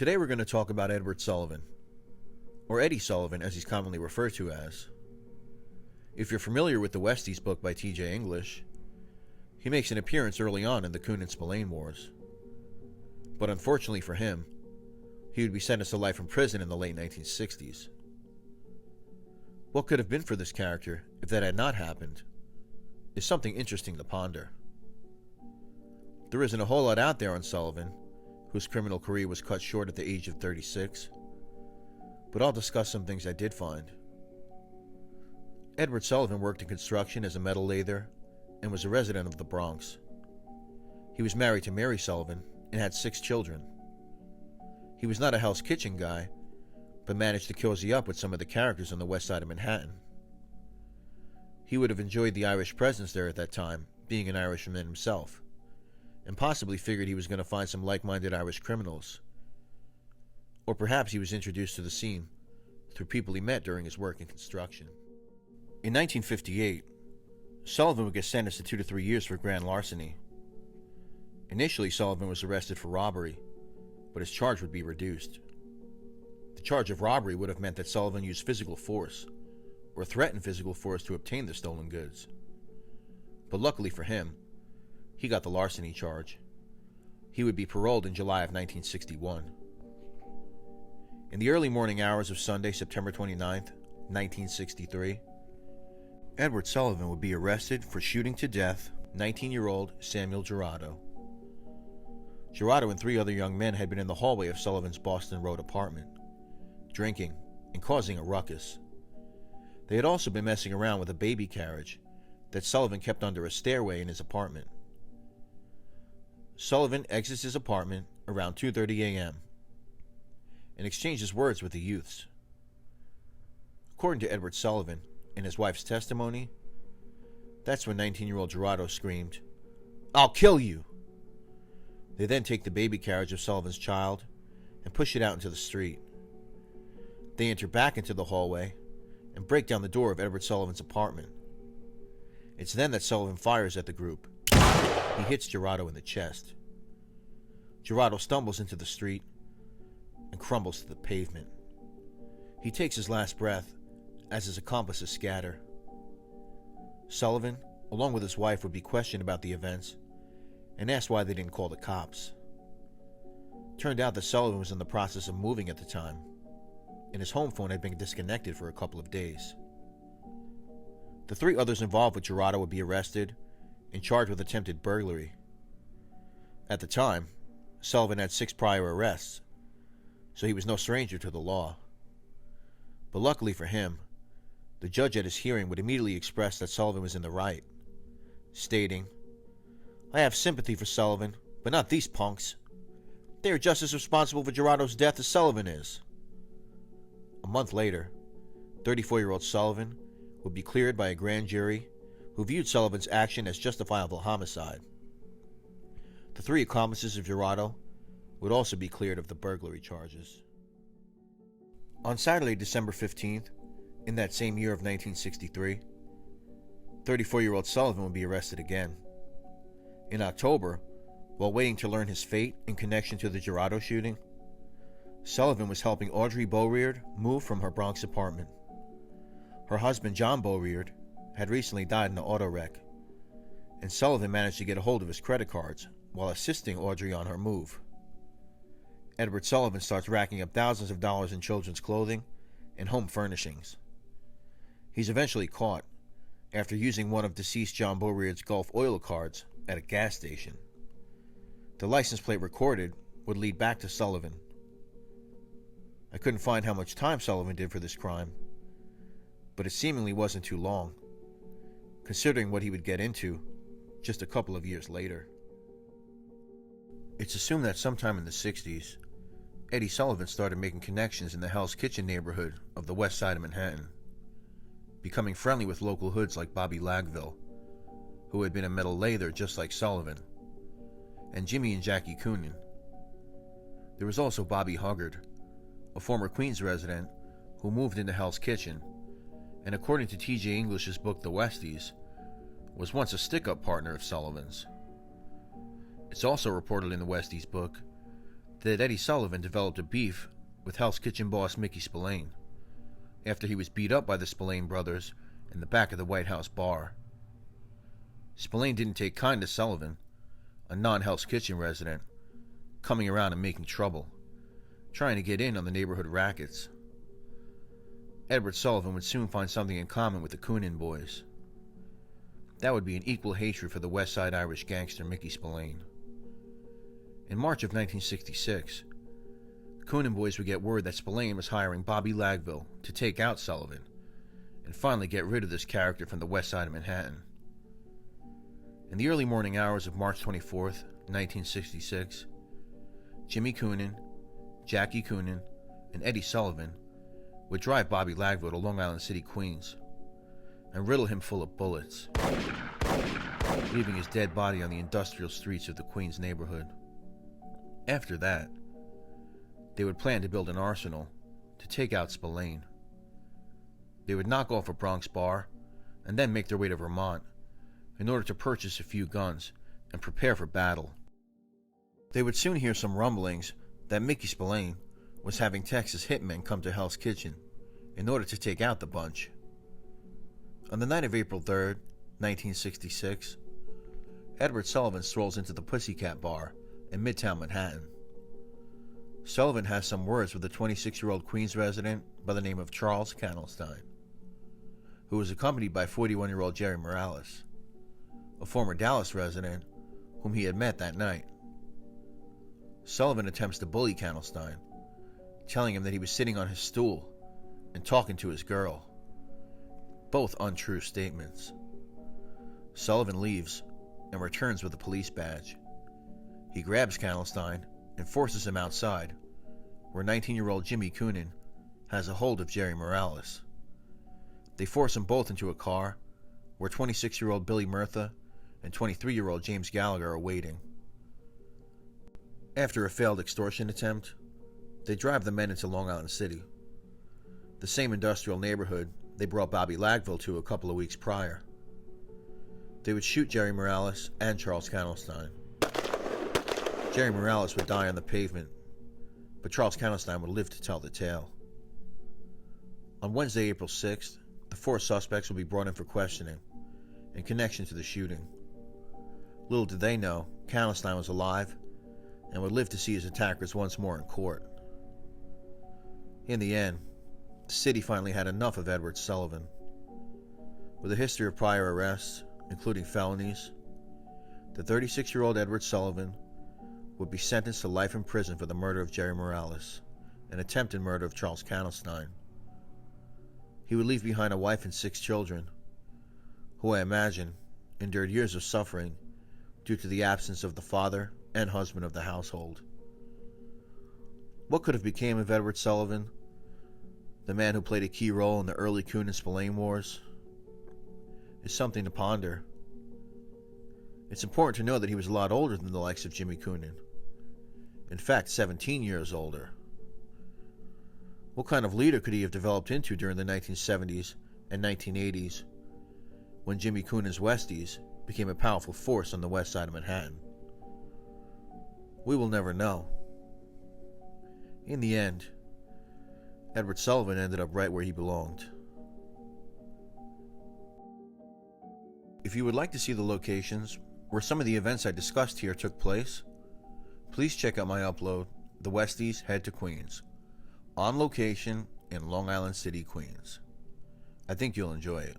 Today we're going to talk about Edward Sullivan, or Eddie Sullivan as he's commonly referred to as. If you're familiar with the Westies book by T.J. English, he makes an appearance early on in the Coonan-Spillane Wars. But unfortunately for him, he would be sentenced to life in prison in the late 1960s. What could have been for this character if that had not happened is something interesting to ponder. There isn't a whole lot out there on Sullivan, whose criminal career was cut short at the age of 36, but I'll discuss some things I did find. Edward Sullivan worked in construction as a metal lather and was a resident of the Bronx. He was married to Mary Sullivan and had 6 children. He was not a Hell's Kitchen guy, but managed to cozy up with some of the characters on the west side of Manhattan. He would have enjoyed the Irish presence there at that time, being an Irishman himself, and possibly figured he was going to find some like-minded Irish criminals. Or perhaps he was introduced to the scene through people he met during his work in construction. In 1958, Sullivan would get sentenced to 2 to 3 years for grand larceny. Initially, Sullivan was arrested for robbery, but his charge would be reduced. The charge of robbery would have meant that Sullivan used physical force, or threatened physical force to obtain the stolen goods. But luckily for him, he got the larceny charge. He would be paroled in July of 1961. In the early morning hours of Sunday, September 29th, 1963, Edward Sullivan would be arrested for shooting to death 19-year-old Samuel Gerardo. Gerardo and 3 other young men had been in the hallway of Sullivan's Boston Road apartment, drinking and causing a ruckus. They had also been messing around with a baby carriage that Sullivan kept under a stairway in his apartment. Sullivan exits his apartment around 2:30 a.m. and exchanges words with the youths. According to Edward Sullivan and his wife's testimony, that's when 19-year-old Gerardo screamed, "I'll kill you!" They then take the baby carriage of Sullivan's child and push it out into the street. They enter back into the hallway and break down the door of Edward Sullivan's apartment. It's then that Sullivan fires at the group. He hits Gerardo in the chest. Gerardo stumbles into the street and crumbles to the pavement. He takes his last breath as his accomplices scatter. Sullivan, along with his wife, would be questioned about the events and asked why they didn't call the cops. Turned out that Sullivan was in the process of moving at the time, and his home phone had been disconnected for a couple of days. The 3 others involved with Gerardo would be arrested and charged with attempted burglary. At the time, Sullivan had 6 prior arrests, so he was no stranger to the law. But luckily for him, the judge at his hearing would immediately express that Sullivan was in the right, stating, "I have sympathy for Sullivan, but not these punks. They are just as responsible for Gerardo's death as Sullivan is." A month later, 34-year-old Sullivan would be cleared by a grand jury who viewed Sullivan's action as justifiable homicide. The 3 accomplices of Gerardo would also be cleared of the burglary charges. On Saturday, December 15th, in that same year of 1963, 34-year-old Sullivan would be arrested again. In October, while waiting to learn his fate in connection to the Gerardo shooting, Sullivan was helping Audrey Beaureard move from her Bronx apartment. Her husband, John Beaureard, had recently died in an auto wreck, and Sullivan managed to get a hold of his credit cards while assisting Audrey on her move. Edward Sullivan starts racking up thousands of dollars in children's clothing and home furnishings. He's eventually caught after using one of deceased John Beaureard's Gulf oil cards at a gas station. The license plate recorded would lead back to Sullivan. I couldn't find how much time Sullivan did for this crime, but it seemingly wasn't too long, considering what he would get into just a couple of years later. It's assumed that sometime in the 60s, Eddie Sullivan started making connections in the Hell's Kitchen neighborhood of the west side of Manhattan, becoming friendly with local hoods like Bobby Lagville, who had been a metal lather just like Sullivan, and Jimmy and Jackie Coonan. There was also Bobby Huggard, a former Queens resident who moved into Hell's Kitchen, and according to T.J. English's book The Westies, was once a stick-up partner of Sullivan's. It's also reported in the Westies book that Eddie Sullivan developed a beef with Hell's Kitchen boss Mickey Spillane after he was beat up by the Spillane brothers in the back of the White House bar. Spillane didn't take kind to Sullivan, a non-Hell's Kitchen resident, coming around and making trouble, trying to get in on the neighborhood rackets. Edward Sullivan would soon find something in common with the Coonan boys. That would be an equal hatred for the Westside Irish Gangster Mickey Spillane. In March of 1966, the Coonan boys would get word that Spillane was hiring Bobby Lagville to take out Sullivan and finally get rid of this character from the west side of Manhattan. In the early morning hours of March 24th, 1966, Jimmy Coonan, Jackie Coonan, and Eddie Sullivan would drive Bobby Lagville to Long Island City, Queens, and riddle him full of bullets, leaving his dead body on the industrial streets of the Queens neighborhood. After that, they would plan to build an arsenal to take out Spillane. They would knock off a Bronx bar and then make their way to Vermont in order to purchase a few guns and prepare for battle. They would soon hear some rumblings that Mickey Spillane was having Texas hitmen come to Hell's Kitchen in order to take out the bunch. On the night of April 3rd, 1966, Edward Sullivan strolls into the Pussycat Bar in Midtown Manhattan. Sullivan has some words with a 26-year-old Queens resident by the name of Charles Coonan-Spillane, who was accompanied by 41-year-old Jerry Morales, a former Dallas resident whom he had met that night. Sullivan attempts to bully Coonan-Spillane, telling him that he was sitting on his stool and talking to his girl. Both untrue statements. Sullivan leaves and returns with a police badge. He grabs Coonan-Spillane and forces him outside, where 19-year-old Jimmy Coonan has a hold of Jerry Morales. They force them both into a car, where 26-year-old Billy Murtha and 23-year-old James Gallagher are waiting. After a failed extortion attempt, they drive the men into Long Island City, the same industrial neighborhood they brought Bobby Lagville to a couple of weeks prior. They would shoot Jerry Morales and Charles Coonan-Spillane. Jerry Morales would die on the pavement, but Charles Coonan-Spillane would live to tell the tale. On Wednesday, April 6th, the four suspects would be brought in for questioning in connection to the shooting. Little did they know, Coonan-Spillane was alive and would live to see his attackers once more in court. In the end, the city finally had enough of Edward Sullivan. With a history of prior arrests, including felonies, the 36-year-old Edward Sullivan would be sentenced to life in prison for the murder of Jerry Morales and attempted murder of Charles Coonan-Spillane. He would leave behind a wife and 6 children, who I imagine endured years of suffering due to the absence of the father and husband of the household. What could have become of Edward Sullivan, the man who played a key role in the early Coonan-Spillane Wars, is something to ponder. It's important to know that he was a lot older than the likes of Jimmy Coonan. In fact, 17 years older. What kind of leader could he have developed into during the 1970s and 1980s, when Jimmy Coonan's Westies became a powerful force on the west side of Manhattan? We will never know. In the end, Edward Sullivan ended up right where he belonged. If you would like to see the locations where some of the events I discussed here took place, please check out my upload, The Westies Head to Queens, on location in Long Island City, Queens. I think you'll enjoy it.